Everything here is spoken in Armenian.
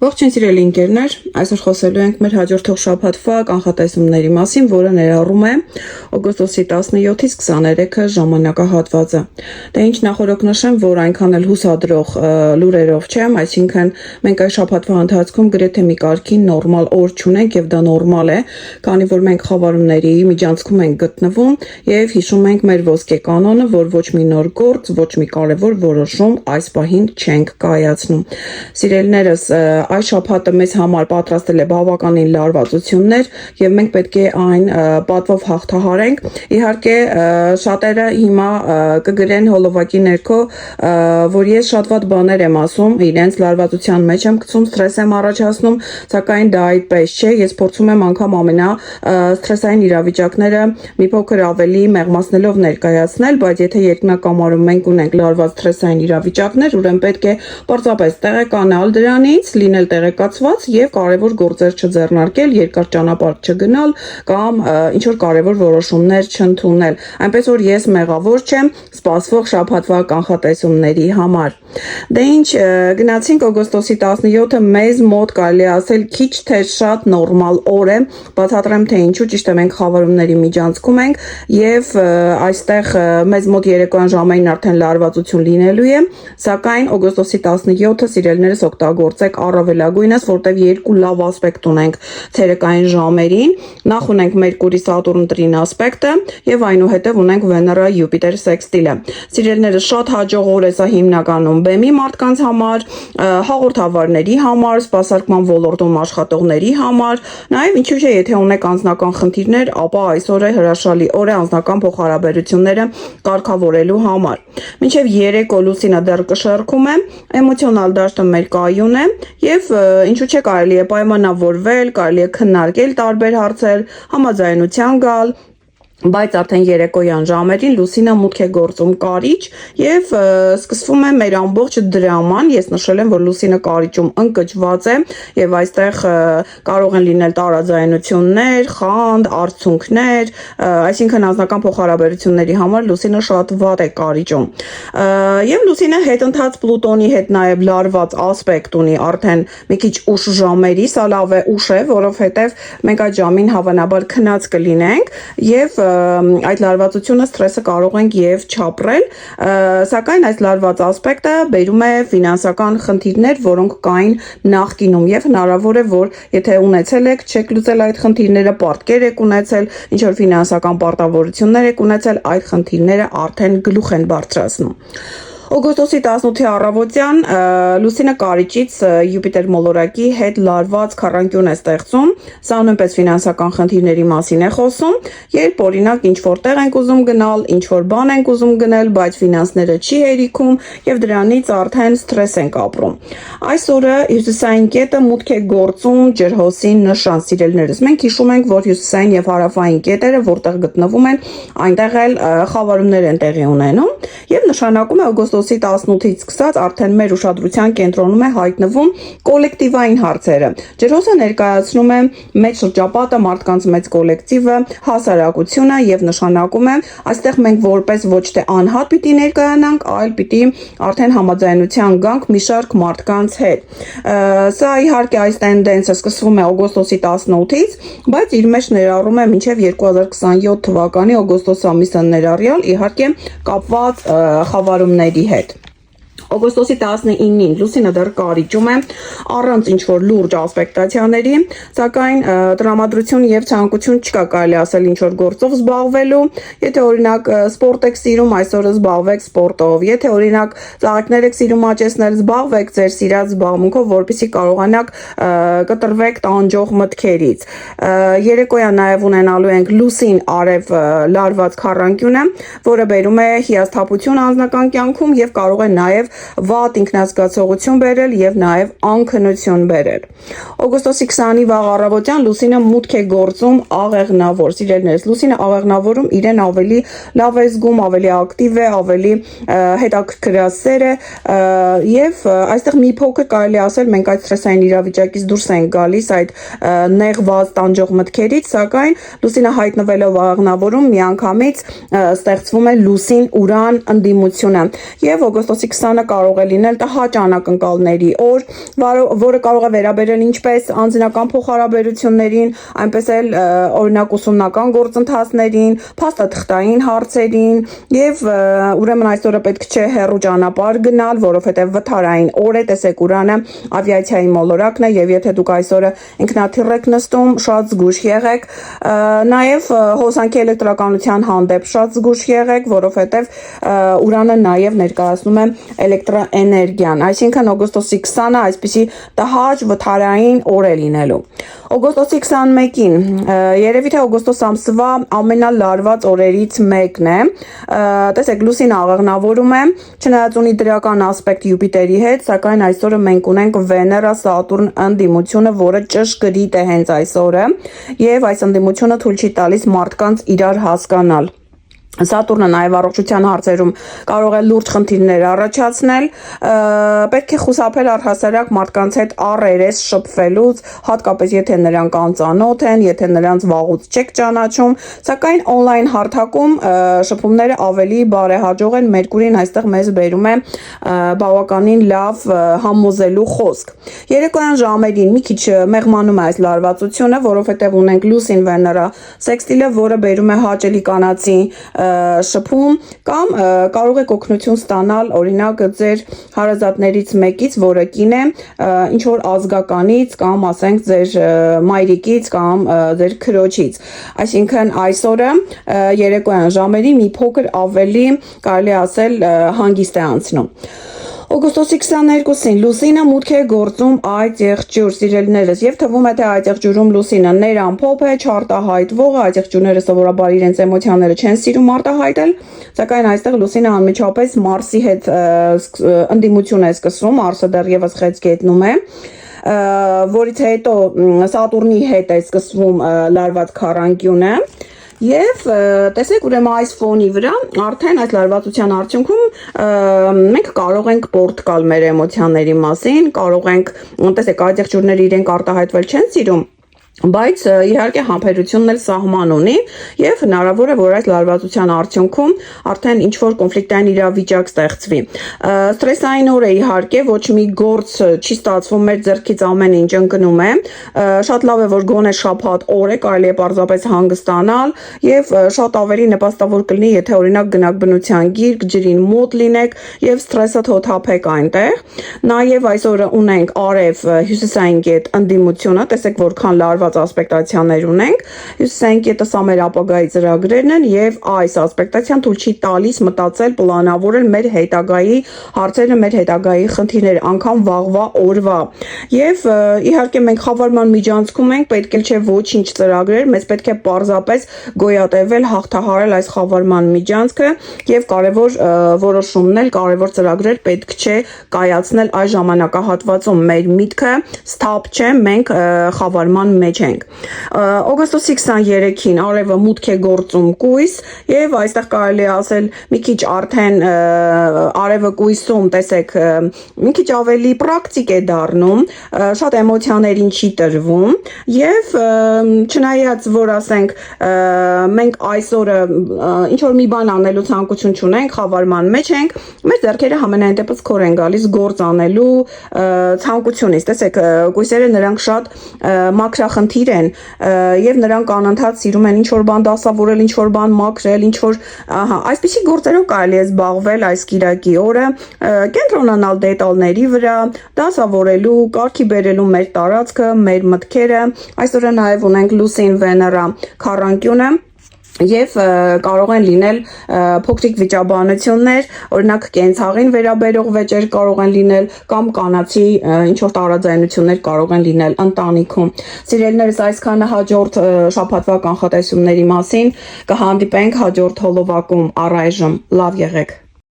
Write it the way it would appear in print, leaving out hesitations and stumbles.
Ողջույն սիրելի ընկերներ, այսօր խոսելու ենք մեր հաջորդող շաբաթվա կանխատեսումների մասին, որը ներառում է օգոստոսի 17-ից 23-ը ժամանակահատվածը։ Դե ինչ նախորդ նշեմ, որ այնքան էլ հուսադրող լուրերով չեմ, այսինքն մենք այս շաբաթվա ընթացքում գրեթե մի կարգի նորմալ օր չունենք եւ դա նորմալ է, քանի որ մենք խավարումների միջանցքում ենք գտնվում եւ հիշում ենք մեր ոսկե կանոնը, որ ոչ մի նոր գործ, ոչ մի կարևոր որոշում այս պահին չենք կայացնում։ Սիրելիներս, այս շաբաթը մեզ համար պատրաստել է բավականին լարվածություններ եւ մենք պետք է այն պատվով հաղթահարենք։ Իհարկե շատերը հիմա կգրեն հոլովակի ներքո, որ ես շատ վատ բաներ եմ ասում, իրենց լարվածության մեջ եմ գցում, սթրես եմ առաջացնում, սակայն դա այդպես չէ։ Ես փորձում եմ անգամ ամենա սթրեսային իրավիճակները մի փոքր ավելի մեղմացնելով ներկայացնել, բայց եթե երկնակամարում մենք ունենք լարված սթրեսային իրավիճակներ, ուրեմն պետք է պարզապես տեղեկանալ դրանից, լինել տեղեկացված եւ կարևոր գործեր չձեռնարկել, երկար ճանապարհ չգնալ կամ ինչ որ կարևոր որոշումներ չընդունել։ Այնպես որ ես մեղավոր չեմ սպասվող շաբաթվա կանխատեսումների համար։ Դե ինչ, գնացինք օգոստոսի 17-ը մեզ մոտ կարելի ասել քիչ թե շատ նորմալ օր է, բացատրեմ թե ինչու, ճիշտ է մենք խավարումների միջանցքում ենք եւ այստեղ մեզ մոտ երեկոյան ժամերին արդեն լարվածություն լինելու է, սակայն օգոստոսի 17-ը սիրելիներս օգտագործեք առավելագույնս, որտեղ երկու լավ ասպեկտ ունենք ցերեկային ժամերին, նախ ունենք Մերկուրի Սատուրն տրին ասպեկտը եւ այնուհետեւ ունենք Վեներա Յուպիտեր սեքստիլը։ Սիրելիներս, շատ հաջող օր է սա հիմնականում բեմի մարդկանց համար, հաղորդավարների համար, սպասարկման ոլորտում աշխատողների համար, նաեւ ինչու՞ չէ, եթե ունեք անձնական խնդիրներ, ապա այսօր է հրաշալի օր է անձնական փոխհարաբերությունները կարգավորելու համար։ Մինչև երեկո լուսինը դեռ կշեռքում է, էմոցիոնալ դաշտը մեր կայուն է եւ ինչու՞ չէ կարելի է պայմանավորվել, կարելի է քննարկել տարբեր հարցեր, համաձայնության գալ, բայց արդեն երեկոյան ժամերին լուսինը մուտք է գործում կարիճ եւ սկսվում է մեր ամբողջ դրաման։ Ես նշել եմ, որ լուսինը կարիճում ընկճված է եւ այստեղ կարող են լինել տարաձայնություններ, խանդ, արցունքներ, այսինքն անձնական փոխհարաբերությունների համար լուսինը շատ վատ է կարիճում։ Եվ լուսինը հետընթաց Պլուտոնի հետ նաեւ լարված ասպեկտ ունի արդեն մի քիչ ուշ ժամերի, սա լավ է ուշ է, որովհետեւ մենք այդ ժամին հավանաբար քնած կլինենք եւ այդ լարվածությունը սթրեսը կարող ենք եւ չապրել, սակայն այս լարված ասպեկտը բերում է ֆինանսական խնդիրներ, որոնք կային նախկինում եւ հնարավոր է, որ եթե ունեցել եք, չեք լուծել այդ խնդիրները, պարտքեր եք ունեցել, ինչ որ ֆինանսական պարտավորություններ եք ունեցել, այդ խնդիրները արդեն գլուխ են բարձրացնում։ Օգոստոսի 18-ի առավոտյան լուսինը կարիճից Յուպիտեր մոլորակի հետ լարված քառանկյուն է ստեղծում, սա նույնպես ֆինանսական խնդիրների մասին է խոսում, երբ օրինակ ինչ որ տեղ ենք ուզում գնալ, ինչ որ բան ենք ուզում գնել, բայց ֆինանսները չի հերիքում եւ դրանից արդեն սթրես ենք ապրում։ Այս օրը հյուսիսային կետը մուտք է գործում ջրհոսի նշան, սիրելիներս։ Մենք հիշում ենք, որ հյուսիսային եւ հարավային կետերը, որտեղ գտնվում են, այնտեղ էլ խավարումներ են տեղի ունենում եւ նշանակում է օգոստոսի 18-ից սկսած արդեն մեր ուշադրության կենտրոնում է հայտնվում կոլեկտիվային հարցերը։ Ջրհոսը ներկայացնում է մեծ շրջապատը, մարդկանց մեծ կոլեկտիվը, հասարակությունը եւ նշանակում է այստեղ մենք որպես ոչ թե անհատ պիտի ներկայանանք, այլ պիտի արդեն համաձայնության գանք մի շարք մարդկանց հետ։ Սա իհարկե այս տենդենսը սկսվում է օգոստոսի 18-ից, բայց իր մեջ ներառում է մինչև 2027 թվականի օգոստոս ամիսը ներառյալ իհարկե կապված խավարումների հետ։ Օգոստոսի 19-ին լուսինը դեռ կարիճում է առանց ինչ որ լուրջ ասպեկտացիաների, սակայն տրամադրություն եւ ցանկություն չկա կարելի ասել ինչ որ գործով զբաղվելու։ Եթե օրինակ սպորտ եք սիրում, այսօր զբաղվեք սպորտով։ Եթե օրինակ ծաղիկներ եք սիրում աճեցնել, զբաղվեք ձեր սիրած զբաղմունքով, որպեսզի կարողանաք կտրվեք տանջող մտքերից։ Երեկոյան նաեւ ունենալու ենք լուսին արև լարված քառանկյունը, որը բերում է հիասթափություն անձնական կյանքում եւ կարող է նաեւ վատ ինքնազգացողություն բերել եւ նաեւ անքնություն բերել։ Օգոստոսի 20-ի վաղ առավոտյան լուսինը մուտք է գործում աղեղնավոր, սիրելիներս, լուսինը աղեղնավորում իրեն ավելի լավ է զգում, ավելի ակտիվ է, ավելի հետաքրքրասեր է եւ այստեղ մի փոքր կարելի ասել մենք այդ սթրեսային իրավիճակից դուրս ենք գալիս, այդ նեղված տանջող մտքերից, սակայն լուսինը հայտնվելով աղեղնավորում միանգամից ստեղծվում է լուսին ուրան ընդդիմությունը եւ օգոստոսի 20-ը կարող է լինել տհաճ անակնկալների օր, որը կարող է վերաբերել ինչպես անձնական փոխհարաբերություններին, այնպես էլ օրինակ ուսումնական գործընթացներին, փաստաթղթային հարցերին եւ ուրեմն այսօրը պետք չէ հեռու ճանապարհ գնալ, որովհետեւ վթարային օր է, տեսեք Urանը ավիացիայի մոլորակն է եւ եթե դուք այսօրը ինքնաթիռ եք նստում, շատ զգույշ եղեք, նաեւ հոսանքի էլեկտրականության հանդեպ շատ զգույշ եղեք, որովհետեւ Urանը նաեւ ներկայացնում է էլեկտրոէներգիան, այսինքն օգոստոսի 20-ը այսպիսի տհաճ վթարային օր է լինելու։ Օգոստոսի 21-ին, երևի թե օգոստոս ամսվա ամենալարված օրերից մեկն է, տեսեք լուսինը աղեղնավորում է, չնայած ունի դրական ասպեկտ Յուպիտերի հետ, սակայն այսօրը մենք ունենք Վեներա Սատուրն ընդդիմությունը, որը ճշգրիտ է հենց այսօրը, եւ այս ընդդիմությունը թույլ չի տալիս մարդկանց իրար հասկանալ։ Սատուրնը նաև առողջության հարցերում կարող է լուրջ խնդիրներ առաջացնել, պետք է խուսափել առհասարակ մարդկանց հետ առերես շփվելուց, հատկապես եթե նրանք անծանոթ են, եթե նրանց վաղուց չեք ճանաչում, սակայն on-line հարթակում շփումները ավելի բարեհաջող են, Մերկուրին այստեղ մեզ բերում է բավականին լավ համոզելու խոսք։ Երեկոյան ժամերին մի քիչ մեղմանում է այս լարվածությունը, որովհետև ունենք Լուսին Վեներա սեքստիլը, որը բերում է հաճելի կանացի շփում կամ կարող եք օգնություն ստանալ օրինակ ձեր հարազատներից մեկից, որը կին է, ինչ որ ազգականից կամ ասենք ձեր մայրիկից կամ ձեր քրոջից, այսինքն այսօրը երեկոյան ժամերի մի փոքր ավելի կարելի ասել հանգիստ է անցնում։ Օգոստոսի 22-ին Լուսինը մուտք է գործում Այծ եղջյուր, սիրելիներս, եւ թվում է թե Այծ եղջյուրում Լուսինը ներամփոփ է, չարտահայտվող, Այծ եղջյուրները սովորաբար իրենց էմոցիաները չեն սիրում արտահայտել, սակայն այստեղ Լուսինը անմիջապես Մարսի հետ ընդդիմություն է սկսում, Մարսը դեռևս խեց գետնում է, որից հետո Սատուրնի հետ է սկսվում լարված քառանկյունը։ Եվ տեսեք ուրեմն այս ֆոնի վրա արդեն այս լարվածության արդյունքում մենք կարող ենք պորտկալ մեր էմոցիաների մասին, կարող ենք, տեսեք այդ եղջյուրները իրենք արտահայտվել չեն սիրում, բայց իհարկե համբերությունն էլ սահման ունի եւ հնարավոր է որ այս լարվածության արդյունքում արդեն ինչ որ կոնֆլիկտային իրավիճակ ստեղծվի։ Ստրեսային օր է իհարկե, ոչ մի գործ չի ստացվում, մեր ձեռքից ամեն ինչ ընկնում է, շատ լավ է որ գոնե շաբաթ օր է, կարելի է պարզապես հանգստանալ եւ շատ ավելի նպաստավոր կլինի, եթե օրինակ գնաք բնության գիրք, ջրին մոտ լինեք եւ ստրեսը թոթափեք այնտեղ։ Նաեւ այսօր ունենք արև հյուսիսային գետ ընդդիմությունը, տեսեք որքան լարված ասպեկտացիաներ ունենք, հյուսիսային կետը սա մեր ապագայի ծրագրերն են եւ այս ասպեկտացիան թույլ չի տալիս մտածել, պլանավորել մեր հետագայի հարցերը, մեր հետագայի խնդիրները, անգամ վաղվա օրվա։ Եվ իհարկե մենք խավարման միջանցքում ենք, պետք է չէ ոչինչ ծրագրեր, մեզ պետք է պարզապես գոյատևել, հաղթահարել այս խավարման միջանցքը եւ կարեւոր որոշումներ, կարեւոր ծրագրեր պետք չէ կայացնել այս ժամանակահատվածում։ Մեր միտքը ստապ չէ, մենք խավարման մեջ ենք։ Օգոստոսի 23-ին արևը մուտք է գործում կույս եւ այստեղ կարելի է ասել մի քիչ արդեն արևը կույսում, տեսեք, մի քիչ ավելի պրակտիկ է դառնում, շատ էմոցիաներին չի տրվում եւ չնայած որ ասենք մենք այսօրը ինչ որ մի բան անելու ցանկություն չունենք, խավարման մեջ ենք, մեր ձեռքերը համենայն դեպս քոր են գալիս գործ անելու ցանկությունից։ Տեսեք, կույսերը նրանք շատ մաքրախնդիր են եւ նրանք անընդհատ սիրում են ինչ որ բան դասավորել, ինչ որ բան մաքրել, ինչ որ այսպիսի գործերով կարելի է զբաղվել այս կիրակի օրը, կենտրոնանալ դետալների վրա, դասավորելու, կարգի բերելու մեր տարածքը, մեր մտքերը։ Այսօրը նաեւ ունենք Լուսին Վեներա քառանկյունը եւ կարող են լինել փոքրիկ վիճաբանություններ, օրինակ կենցաղին վերաբերող վեճեր կարող են լինել կամ կանացի ինչ որ տարաձայնություններ կարող են լինել ընտանիքում։ Սիրելիներս, այսքանը հաջորդ շաբաթվա կանխատեսումների մասին կհանդիպենք հաջորդ հոլովակում, առայժմ լավ եղեք։